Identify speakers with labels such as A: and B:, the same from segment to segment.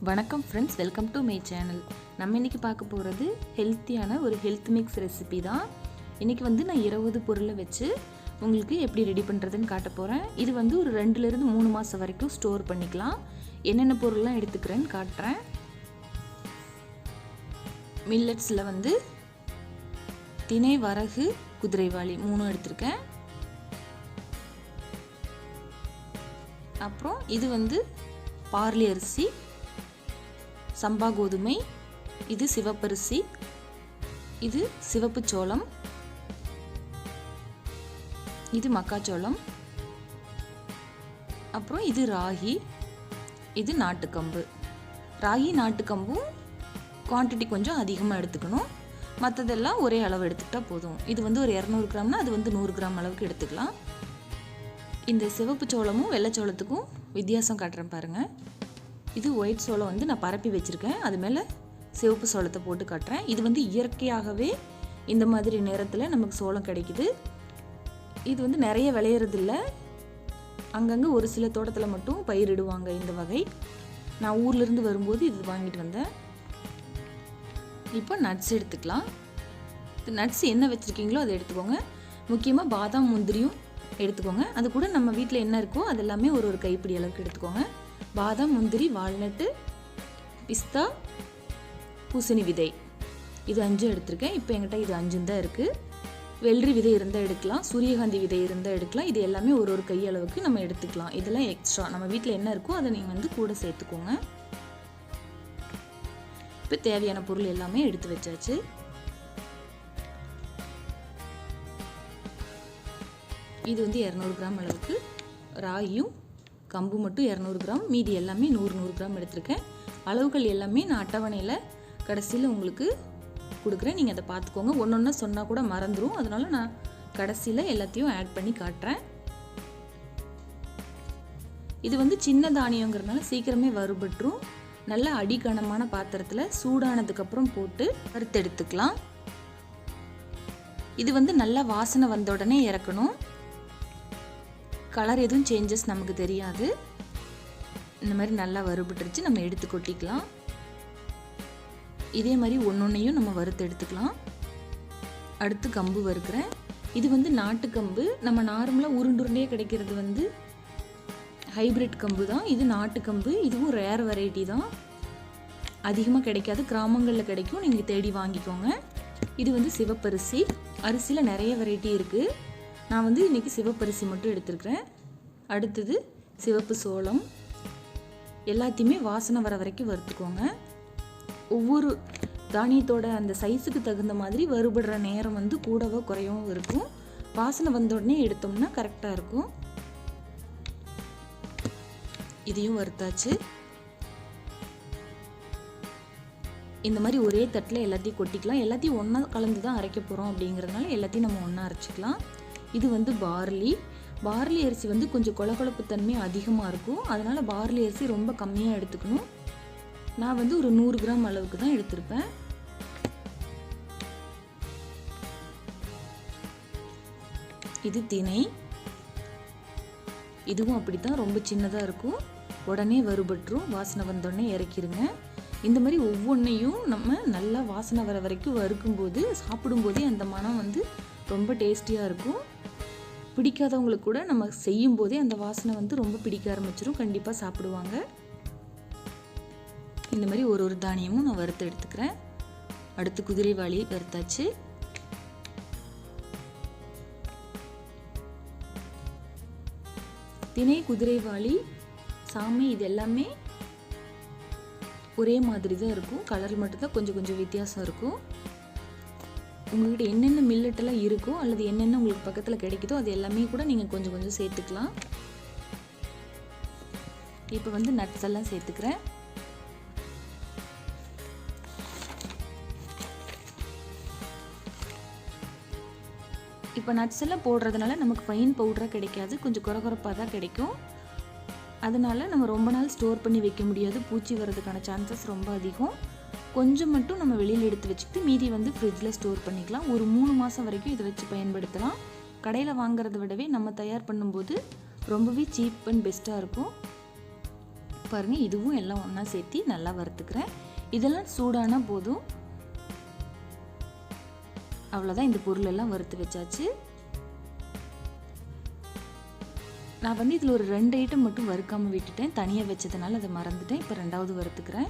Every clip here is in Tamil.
A: வணக்கம் friends, welcome to my channel. நம்ம இன்றைக்கி பார்க்க போகிறது ஹெல்த்தியான ஒரு ஹெல்த் மிக்ஸ் ரெசிபி தான். இன்றைக்கி நான் 20 பொருளை வச்சு உங்களுக்கு எப்படி ரெடி பண்ணுறதுன்னு காட்ட போகிறேன். இது ஒரு 2லேருந்து 3 மாதம் வரைக்கும் ஸ்டோர் பண்ணிக்கலாம். என்னென்ன பொருள்லாம் எடுத்துக்கிறேன்னு காட்டுறேன். மில்லட்ஸில் திணை, வரகு, குதிரைவாளி 3 எடுத்திருக்கேன். அப்புறம் இது பார்லி அரிசி, சம்பா கோதுமை, இது சிவப்பரிசி, இது சிவப்பு சோளம், இது மக்காச்சோளம், அப்புறம் இது ராகி, இது நாட்டுக்கம்பு. ராகி நாட்டுக்கம்பும் குவான்டிட்டி கொஞ்சம் அதிகமாக எடுத்துக்கணும். மற்றதெல்லாம் ஒரே அளவு எடுத்துக்கிட்டால் போதும். இது ஒரு 200 கிராம்னா அது 100 கிராம் அளவுக்கு எடுத்துக்கலாம். இந்த சிவப்பு சோளமும் வெள்ளைச்சோளத்துக்கும் வித்தியாசம் காட்டுறேன் பாருங்கள். இது ஒயிட் சோளம் நான் பரப்பி வச்சுருக்கேன். அது மேலே சிவப்பு சோளத்தை போட்டு காட்டுறேன். இது இயற்கையாகவே இந்த மாதிரி நேரத்தில் நமக்கு சோளம் கிடைக்குது. இது நிறைய விளையிறதில்ல. அங்கங்கே ஒரு சில தோட்டத்தில் மட்டும் பயிரிடுவாங்க இந்த வகை. நான் ஊர்லேருந்து வரும்போது இது வாங்கிட்டு வந்தேன். இப்போ நட்ஸ் எடுத்துக்கலாம். நட்ஸ் என்ன வச்சுருக்கீங்களோ அதை எடுத்துக்கோங்க. முக்கியமாக பாதாம், முந்திரியும் எடுத்துக்கோங்க. அது கூட நம்ம வீட்டில் என்ன இருக்கோ அது எல்லாமே ஒரு கைப்பிடி அளவுக்கு எடுத்துக்கோங்க. பாதாம், முந்திரி, வால்நட்டு, பிஸ்தா, பூசணி விதை, இது 5 எடுத்திருக்கேன். இப்போ என்கிட்ட இது 5 தான் இருக்குது. வெள்ளரி விதை இருந்தால் எடுக்கலாம், சூரியகாந்தி விதை இருந்தால் எடுக்கலாம். இது எல்லாமே ஒரு கை அளவுக்கு நம்ம எடுத்துக்கலாம். இதெல்லாம் எக்ஸ்ட்ரா நம்ம வீட்டில் என்ன இருக்கோ அதை நீங்கள் கூட சேர்த்துக்கோங்க. இப்போ தேவையான பொருள் எல்லாமே எடுத்து வச்சாச்சு. இது 200 கிராம் அளவுக்கு ராகியும் கம்பு மட்டும் 200 கிராம், மீதி எல்லாமே 100 கிராம் எடுத்திருக்கேன். அளவுகள் எல்லாமே நான் அட்டவணையில் கடைசியில் உங்களுக்கு கொடுக்குறேன். நீங்கள் அதை பார்த்துக்கோங்க. ஒன்று சொன்னால் கூட மறந்துடும். அதனால் நான் கடைசியில் எல்லாத்தையும் ஆட் பண்ணி காட்டுறேன். இது சின்ன தானியங்கிறதுனால சீக்கிரமே வறுபட்டுரும். நல்ல அடிக்கனமான பாத்திரத்தில் சூடானதுக்கப்புறம் போட்டு வறுத்தெடுத்துக்கலாம். இது நல்லா வாசனை வந்த உடனே இறக்கணும். கலர் எதுவும் சேஞ்சஸ் நமக்கு தெரியாது. இந்த மாதிரி நல்லா வறுபட்டுருச்சு. நம்ம எடுத்து கொட்டிக்கலாம். இதே மாதிரி ஒன்னொன்னையும் நம்ம வறுத்து எடுத்துக்கலாம். அடுத்து கம்பு வறுக்கிறேன். இது நாட்டு கம்பு. நம்ம நார்மலாக உருண்டுருண்டே கிடைக்கிறது ஹைப்ரிட் கம்பு தான். இது நாட்டு கம்பு. இதுவும் ரேர் வெரைட்டி தான், அதிகமாக கிடைக்காது. கிராமங்களில் கிடைக்கும், நீங்கள் தேடி வாங்கிக்கோங்க. இது சிவப்பரிசி. அரிசியில் நிறைய வெரைட்டி இருக்குது. நான் இன்றைக்கி சிவப்பரிசி மட்டும் எடுத்துருக்கிறேன். அடுத்தது சிவப்பு சோளம். எல்லாத்தையுமே வாசனை வர வரைக்கும் வறுத்துக்கோங்க. ஒவ்வொரு தானியத்தோட அந்த சைஸுக்கு தகுந்த மாதிரி வறுபடுற நேரம் கூடவோ குறையவும் இருக்கும். வாசனை வந்த உடனே எடுத்தோம்னா கரெக்டாக இருக்கும். இதையும் வறுத்தாச்சு. இந்த மாதிரி ஒரே தட்டில் எல்லாத்தையும் கொட்டிக்கலாம். எல்லாத்தையும் ஒன்றா கலந்து தான் அரைக்க போகிறோம். அப்படிங்கிறதுனால எல்லாத்தையும் நம்ம ஒன்றா அரைச்சிக்கலாம். இது பார்லி அரிசி கொஞ்சம் கொழகொழப்பு தன்மை அதிகமாக இருக்கும். அதனால் பார்லி அரிசி ரொம்ப கம்மியாக எடுத்துக்கணும். நான் ஒரு 100 கிராம் அளவுக்கு தான் எடுத்திருப்பேன். இது திணை. இதுவும் அப்படி தான், ரொம்ப சின்னதாக இருக்கும். உடனே வறுபட்டுரும். வாசனை வந்தோடனே இறக்கிடுங்க. இந்த மாதிரி ஒவ்வொன்றையும் நம்ம நல்லா வாசனை வர வரைக்கும் வறுக்கும்போது சாப்பிடும்போதே அந்த மனம் ரொம்ப டேஸ்டியாக இருக்கும். பிடிக்காதவங்களுக்கு கூட நம்ம செய்யும் போதே அந்த வாசனை ரொம்ப பிடிக்க ஆரம்பிச்சிடும். கண்டிப்பாக சாப்பிடுவாங்க. இந்த மாதிரி ஒரு தானியமும் நான் வறுத்து எடுத்துக்கிறேன். அடுத்து குதிரைவாளி வறுத்தாச்சு. திணை, குதிரைவாளி, சாமை இது எல்லாமே ஒரே மாதிரி தான் இருக்கும். கலர் மட்டும்தான் கொஞ்சம் கொஞ்சம் வித்தியாசம் இருக்கும். உங்கள்கிட்ட என்னென்ன மில்லட்டெல்லாம் இருக்கோ அல்லது என்னென்ன உங்களுக்கு பக்கத்தில் கிடைக்குதோ அது எல்லாமே கூட நீங்கள் கொஞ்சம் கொஞ்சம் சேர்த்துக்கலாம். இப்போ நட்ஸ் எல்லாம் சேர்த்துக்கிறேன். இப்போ நட்ஸ் எல்லாம் போடுறதுனால நமக்கு ஃபைன் பவுடராக கிடைக்காது, கொஞ்சம் குறகுறப்பாக தான் கிடைக்கும். அதனால் நம்ம ரொம்ப நாள் ஸ்டோர் பண்ணி வைக்க முடியாது. பூச்சி வர்றதுக்கான சான்சஸ் ரொம்ப அதிகம். கொஞ்சம் மட்டும் நம்ம வெளியில் எடுத்து வச்சுக்கிட்டு மீதி ஃப்ரிட்ஜில் ஸ்டோர் பண்ணிக்கலாம். ஒரு 3 மாதம் வரைக்கும் இதை வச்சு பயன்படுத்தலாம். கடையில் வாங்குறத விடவே நம்ம தயார் பண்ணும்போது ரொம்பவே சீப் அண்ட் பெஸ்ட்டாக இருக்கும். பாருங்கள், இதுவும் எல்லாம் ஒன்றா சேர்த்து நல்லா வறுத்துக்கிறேன். இதெல்லாம் சூடானா போதும். அவ்வளோதான், இந்த பொருள் எல்லாம் வறுத்து வச்சாச்சு. நான் வந்து இதில் ஒரு 2 ஐட்டம் மட்டும் வறுக்காமல் விட்டுட்டேன், தனியாக வச்சதுனால அதை மறந்துட்டேன். இப்போ 2வது வறுத்துக்கிறேன்.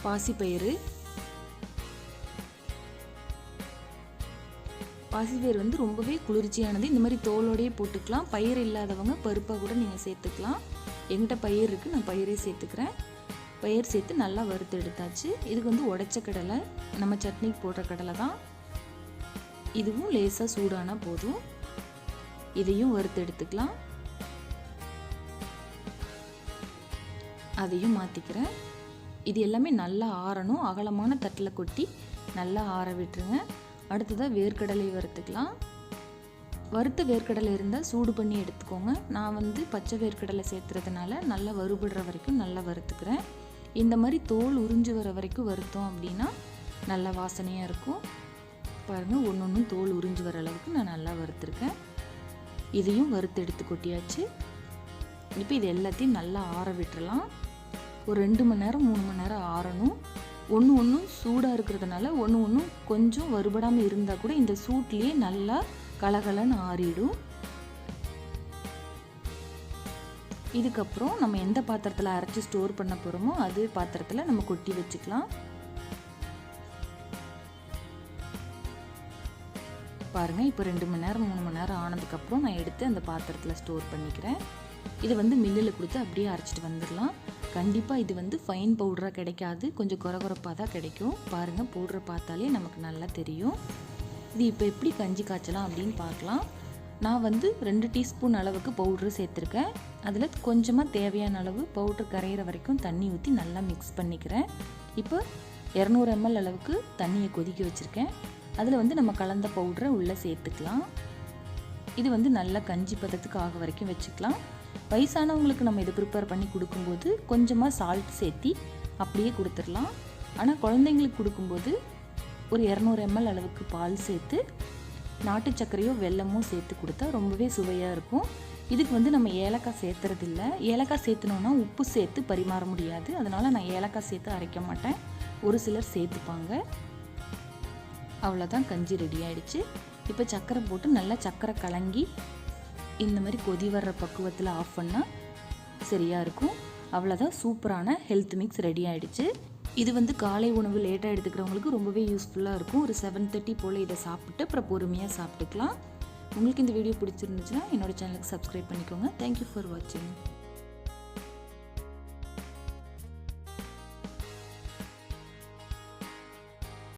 A: பாசிப்பயிறு வந்து ரொம்பவே குளிர்ச்சியானது. இந்த மாதிரி தோலோடையே போட்டுக்கலாம். பயிர் இல்லாதவங்க பருப்பாக கூட நீங்கள் சேர்த்துக்கலாம். என்கிட்ட பயிர் இருக்குது, நான் பயிரே சேர்த்துக்கிறேன். பயிர் சேர்த்து நல்லா வறுத்து எடுத்தாச்சு. இதுக்கு வந்து உடைச்ச கடலை, நம்ம சட்னிக்கு போடுற கடலை தான். இதுவும் லேசாக சூடானா போதும். இதையும் வறுத்து எடுத்துக்கலாம். அதையும் மாற்றிக்கிறேன். இது எல்லாமே நல்லா ஆறணும். அகலமான தட்டில் கொட்டி நல்லா ஆற விட்டுருங்க. அடுத்ததாக வேர்க்கடலை வறுத்துக்கலாம். வறுத்த வேர்க்கடலை இருந்தால் சூடு பண்ணி எடுத்துக்கோங்க. நான் வந்து பச்சை வேர்க்கடலை சேர்த்துறதுனால நல்லா வறுபடுற வரைக்கும் நல்லா வறுத்துக்கிறேன். இந்த மாதிரி தோல் உறிஞ்சு வர வரைக்கும் வறுத்தோம் அப்படின்னா நல்லா வாசனையாக இருக்கும். பாருங்கள், ஒன்று தோல் உறிஞ்சு வர அளவுக்கு நான் நல்லா வறுத்துருக்கேன். இதையும் வறுத்து எடுத்து கொட்டியாச்சு. இப்போ இது எல்லாத்தையும் நல்லா ஆற விட்டுறலாம். ஒரு 2 மணி நேரம் 3 மணி நேரம் ஆறணும். ஒன்று சூடாக இருக்கிறதுனால ஒன்று கொஞ்சம் வறுபடாமல் இருந்தால் கூட இந்த சூட்லேயே நல்லா கலகலன்னு ஆறிடும். இதுக்கப்புறம் நம்ம எந்த பாத்திரத்தில் அரைச்சி ஸ்டோர் பண்ண போகிறோமோ அது பாத்திரத்தில் நம்ம கொட்டி வச்சுக்கலாம். பாருங்கள், இப்போ 2 மணி நேரம் 3 மணி நேரம் ஆனதுக்கப்புறம் நான் எடுத்து அந்த பாத்திரத்தில் ஸ்டோர் பண்ணிக்கிறேன். இதை வந்து மில்லில் கொடுத்து அப்படியே அரைச்சிட்டு வந்துடலாம். கண்டிப்பாக இது வந்து ஃபைன் பவுடராக கிடைக்காது, கொஞ்சம் கொரகொரப்பாக தான் கிடைக்கும். பாருங்கள், பவுடரை பார்த்தாலே நமக்கு நல்லா தெரியும். இது இப்போ எப்படி கஞ்சி காய்ச்சலாம் அப்படின்னு பார்க்கலாம். நான் வந்து 2 டீஸ்பூன் அளவுக்கு பவுட்ரு சேர்த்துருக்கேன். அதில் கொஞ்சமாக தேவையான அளவு பவுட்ரு கரையிற வரைக்கும் தண்ணி ஊற்றி நல்லா மிக்ஸ் பண்ணிக்கிறேன். இப்போ 200 ml அளவுக்கு தண்ணியை கொதிக்க வச்சுருக்கேன். அதில் வந்து நம்ம கலந்த பவுட்ரை உள்ளே சேர்த்துக்கலாம். இது வந்து நல்லா கஞ்சி பதத்துக்கு ஆக வரைக்கும் வச்சுக்கலாம். வயசானவங்களுக்கு நம்ம இதை ப்ரிப்பேர் பண்ணி கொடுக்கும்போது கொஞ்சமாக சால்ட் சேர்த்தி அப்படியே கொடுத்துடலாம். ஆனால் குழந்தைங்களுக்கு கொடுக்கும்போது ஒரு 200 ml அளவுக்கு பால் சேர்த்து நாட்டு சர்க்கரையோ வெல்லமோ சேர்த்து கொடுத்தா ரொம்பவே சுவையாக இருக்கும். இதுக்கு வந்து நம்ம ஏலக்காய் சேர்த்துறதில்ல. ஏலக்காய் சேர்த்துனோன்னா உப்பு சேர்த்து பரிமாற முடியாது. அதனால் நான் ஏலக்காய் சேர்த்து அரைக்க மாட்டேன். ஒரு சிலர் சேர்த்துப்பாங்க. அவ்வளோதான், கஞ்சி ரெடி ஆகிடுச்சு. இப்போ சர்க்கரை போட்டு நல்லா சர்க்கரை கலங்கி இந்த மாதிரி கொதி வர்ற பக்குவத்தில் ஆஃப் பண்ணால் சரியாக இருக்கும். அவ்வளோதான், சூப்பரான ஹெல்த் மிக்ஸ் ரெடி ஆகிடுச்சு. இது வந்து காலை உணவு லேட்டாக எடுத்துக்கிறவங்களுக்கு ரொம்பவே யூஸ்ஃபுல்லாக இருக்கும். ஒரு 7:30 போல் இதை சாப்பிட்டு அப்புறம் பொறுமையாக சாப்பிட்டுக்கலாம். உங்களுக்கு இந்த வீடியோ பிடிச்சிருந்துச்சுன்னா என்னோடய சேனலுக்கு சப்ஸ்கிரைப் பண்ணிக்கோங்க. தேங்க்யூ ஃபார் வாட்சிங்.